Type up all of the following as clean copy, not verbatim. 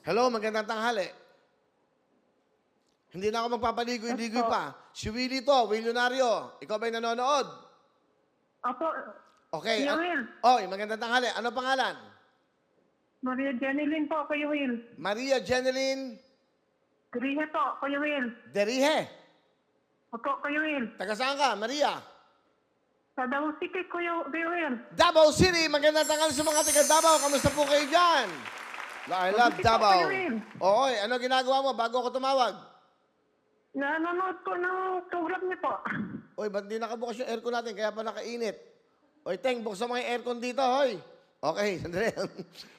Hello, magandang tanghali. Hindi na ako magpapaligoy-ligoy pa. Si Willie to, Willionario. Ikaw ba'y nanonood? Opo. Okay. Kuya Will. Oy, magandang tanghali. Ano pangalan? Maria Jeneline po, Kuya Will. Maria Jeneline Grihe po, Kuya Will. Derihe. Opo, Kuya Will. Taga saan ka, Maria? Sa Davao City, Kuya Will. Davao City. Magandang tanghali sa mga taga Davao. Kamusta po kayo dyan? I love Mabuti po, Davao. Kuya Will. Oy, ano ginagawa mo bago ako tumawag? Nanonood po ng program niyo po. Oy, ba't di nakabukas yung aircon natin? Kaya pa nakainit. Oy, Teng, buksan mo yung aircon dito, hoy. Okay, sandali.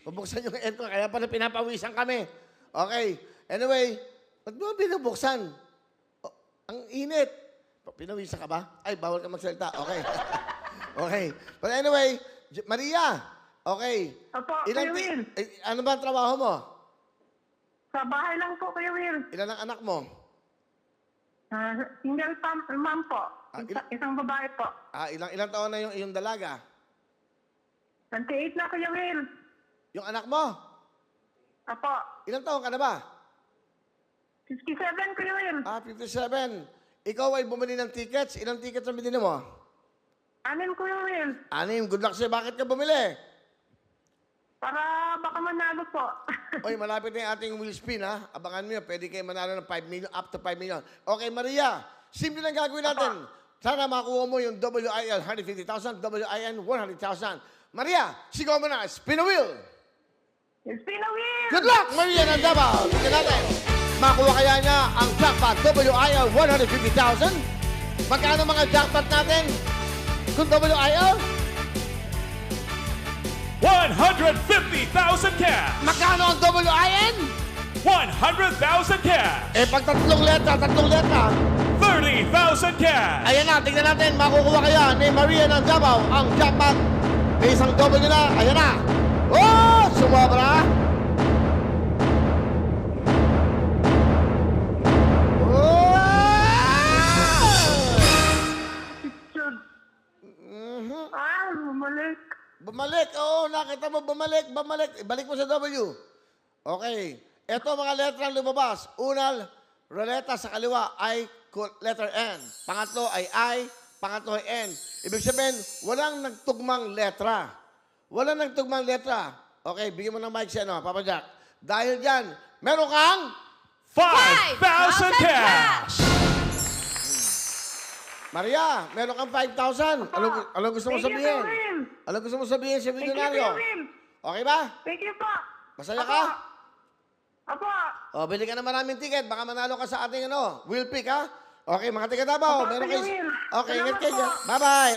Mabuksan yung aircon, kaya pala pinapawisan kami. Okay, anyway, ba't mo binubuksan? Oh, ang init. Pinawisan ka ba? Ay, bawal ka magsalita. Okay. Okay. But anyway, Maria, okay. Opo, Kuya Will. Ano ba ang trabaho mo? Sa bahay lang po, Kuya Will. Ilan ang anak mo? Single mom po. Isang babae po. Ilang taon na yung iyong dalaga? 28 na, Kuya Will. Yung anak mo? Opo. Ilang taon ka na ba? 57, Kuya Will. 57. Ikaw ay bumili ng tickets. Ilang tickets ang binili mo? 6, Kuya Will. 6. Good luck sa'yo. Bakit ka bumili? Para baka manalo po. Oy, malapit na yung ating wheel spin, ha? Abangan mo yun. Pwede kayo manalo ng 5 million, up to 5 million. Okay, Maria. Simple lang gagawin natin. Sana makuha mo yung WIL 150,000, WIN 100,000. Maria, sigaw mo na. Spin a wheel. Spin a wheel! Good luck, Maria ng Davao. Tingnan natin. Makuha kaya niya ang jackpot WIL 150,000? Magkano mga jackpot natin? Kung WIL? 150,000 cash! Magkano ang WIN? 100,000 cash! Eh, pag tatlong letra. 30,000 cash! Ayan na, tingnan natin. Makukuha kaya ni Maria ng Davao ang jackpot. May isang double nila. Ayan na. Oh, sumobra. Bumalik. Bumalik. Oo, nakita mo, bumalik. Balik mo sa W. Okay. Ito mga letrang lumabas. Unal, ruleta sa kaliwa ay letter N. Pangatlo ay I, pangatlo ay N. Ibig sabihin, walang nagtugmang letra. Walang nagtugmang letra. Okay, bigyan mo ng mic siya, no, Papa Jack. Dahil dyan, meron kang 5,000 cash! Maria, meron kang 5,000. Ano gusto mo Thank you, sabihin? Kuya Will. Ano gusto mo sabihin sa Thank you, milyonaryo? Kuya Will. Okay ba? Thank you po. Masaya Apo. ka? Apo. O, bili ka na maraming ticket. Baka manalo ka sa ating Will Pick, ha? Okay, mga tiga Davao. Opo, Meron Kuya kayo. Will. Okay, ingat Salamat kayo. po. Bye-bye.